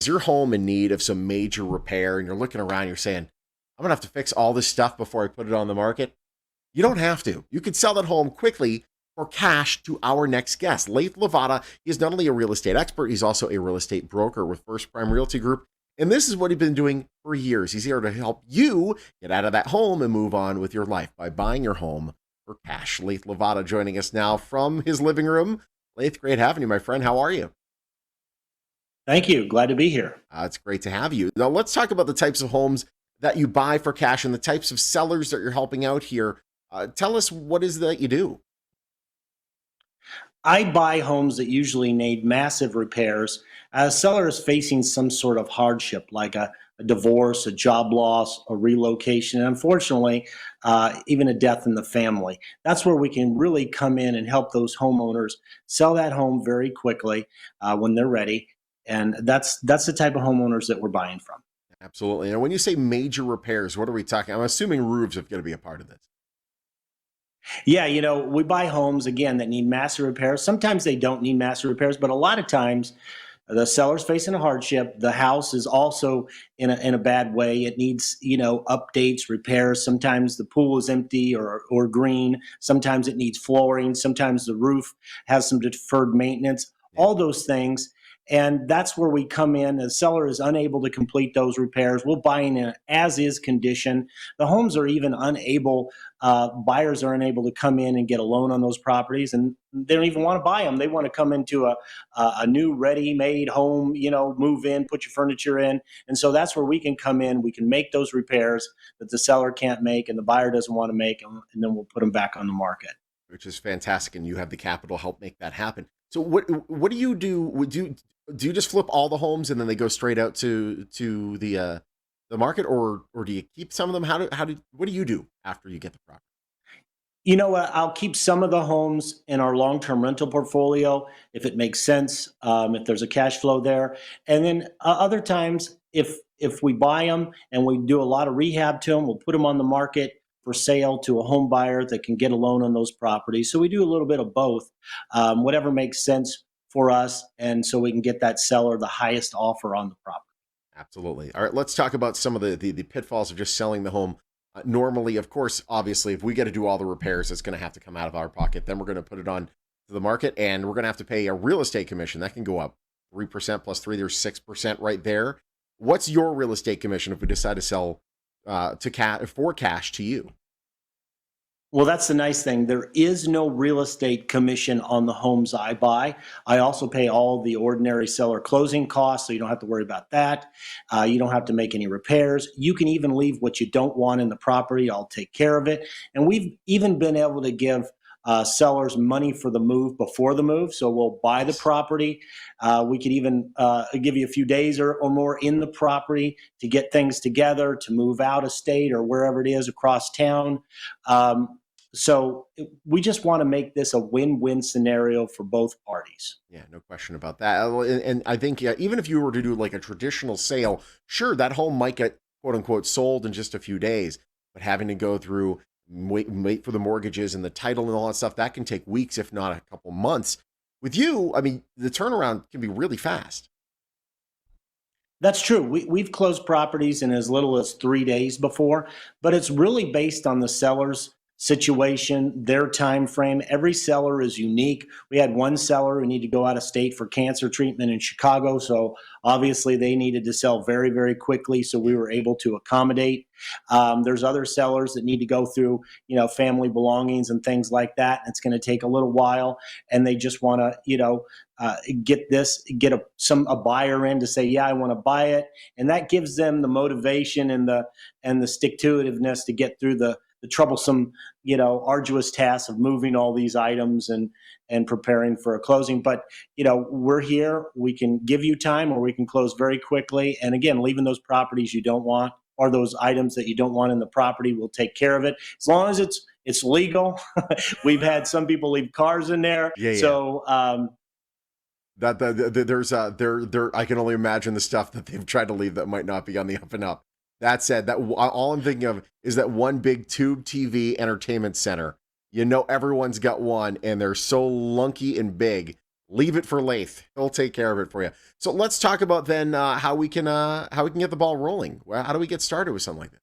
Is your home in need of some major repair and you're looking around, you're saying, I'm going to have to fix all this stuff before I put it on the market? You don't have to. You can sell that home quickly for cash to our next guest. Laith Lavada, he's not only a real estate expert, he's also a real estate broker with First Prime Realty Group. And this is what he's been doing for years. He's here to help you get out of that home and move on with your life by buying your home for cash. Laith Lavada joining us now from his living room. Laith, great having you, my friend. How are you? Thank you. Glad to be here. It's great to have you. Now, let's talk about the types of homes that you buy for cash and the types of sellers that you're helping out here. Tell us what is that you do. I buy homes that usually need massive repairs. A seller is facing some sort of hardship, like a divorce, a job loss, a relocation, and unfortunately, even a death in the family. That's where we can really come in and help those homeowners sell that home very quickly when they're ready. And that's the type of homeowners that we're buying from. Absolutely. And when you say major repairs, what are we talking? I'm assuming roofs are going to be a part of this. Yeah, we buy homes again that need massive repairs. Sometimes they don't need massive repairs, but a lot of times the seller's facing a hardship. The house is also in a bad way. It needs, updates, repairs. Sometimes the pool is empty or green. Sometimes it needs flooring. Sometimes the roof has some deferred maintenance. Yeah. All those things. And that's where we come in. The seller is unable to complete those repairs. We'll buy in an as-is condition. The homes are even unable, buyers are unable to come in and get a loan on those properties, and they don't even want to buy them. They want to come into a new ready-made home, move in, put your furniture in. And so that's where we can come in. We can make those repairs that the seller can't make and the buyer doesn't want to make, and then we'll put them back on the market. Which is fantastic, and you have the capital to help make that happen. So what do you do? Do you just flip all the homes and then they go straight out to the market, or do you keep some of them? What do you do after you get the property? You know what? I'll keep some of the homes in our long-term rental portfolio if it makes sense, if there's a cash flow there. And then other times, if we buy them and we do a lot of rehab to them, we'll put them on the market for sale to a home buyer that can get a loan on those properties. So we do a little bit of both, whatever makes sense for us, and so we can get that seller the highest offer on the property. Absolutely. All right, let's talk about some of the pitfalls of just selling the home. Normally, of course, obviously, if we got to do all the repairs, it's going to have to come out of our pocket. Then we're going to put it on to the market, and we're going to have to pay a real estate commission. That can go up 3% plus 3. There's 6% right there. What's your real estate commission if we decide to sell for cash to you? Well, that's the nice thing. There is no real estate commission on the homes I buy. I also pay all the ordinary seller closing costs, so you don't have to worry about that. You don't have to make any repairs. You can even leave what you don't want in the property. I'll take care of it. And we've even been able to give sellers money for the move before the move. So we'll buy the property. We could even give you a few days or more in the property to get things together, to move out of state or wherever it is across town. So we just want to make this a win-win scenario for both parties. Yeah, no question about that. And I think even if you were to do like a traditional sale, sure, that home might get quote unquote sold in just a few days, but having to go through wait for the mortgages and the title and all that stuff, that can take weeks, if not a couple months. With you, I mean, the turnaround can be really fast. That's true. We've closed properties in as little as 3 days before, but it's really based on the seller's situation, their time frame. Every seller is unique. We had one seller who needed to go out of state for cancer treatment in Chicago, so obviously they needed to sell very, very quickly, so we were able to accommodate. There's other sellers that need to go through, family belongings and things like that. And it's going to take a little while, and they just want to, get a buyer in to say, yeah, I want to buy it, and that gives them the motivation and the stick to itiveness to get through the troublesome, arduous task of moving all these items and preparing for a closing. But, we're here. We can give you time, or we can close very quickly. And again, leaving those properties you don't want, or those items that you don't want in the property, we'll take care of it. As long as it's legal. We've had some people leave cars in there. Yeah, yeah. So, there's there I can only imagine the stuff that they've tried to leave that might not be on the up and up. That said, that all I'm thinking of is that one big tube TV entertainment center. Everyone's got one, and they're so lunky and big. Leave it for Lath. He'll take care of it for you. So let's talk about then how we can get the ball rolling. Well, how do we get started with something like that?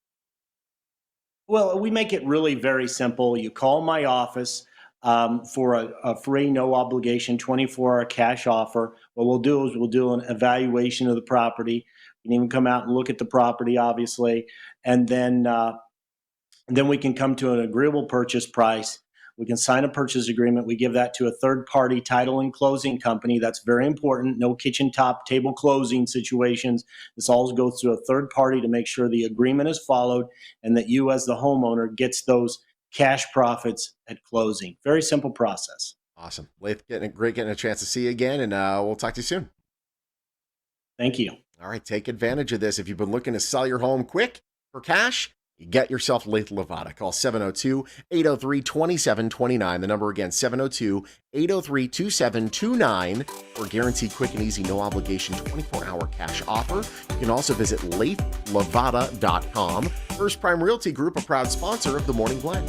Well, we make it really very simple. You call my office for a free, no obligation, 24-hour cash offer. What we'll do is we'll do an evaluation of the property. You can even come out and look at the property, obviously, and then we can come to an agreeable purchase price. We can sign a purchase agreement. We give that to a third-party title and closing company. That's very important. No kitchen top table closing situations. This all goes through a third party to make sure the agreement is followed and that you as the homeowner gets those cash profits at closing. Very simple process. Awesome. Lath, great getting a chance to see you again, and we'll talk to you soon. Thank you. All right, take advantage of this. If you've been looking to sell your home quick for cash, you get yourself Lath Levada. Call 702-803-2729. The number again, 702-803-2729 for a guaranteed quick and easy, no obligation 24-hour cash offer. You can also visit lathlevada.com. First Prime Realty Group, a proud sponsor of The Morning Blend.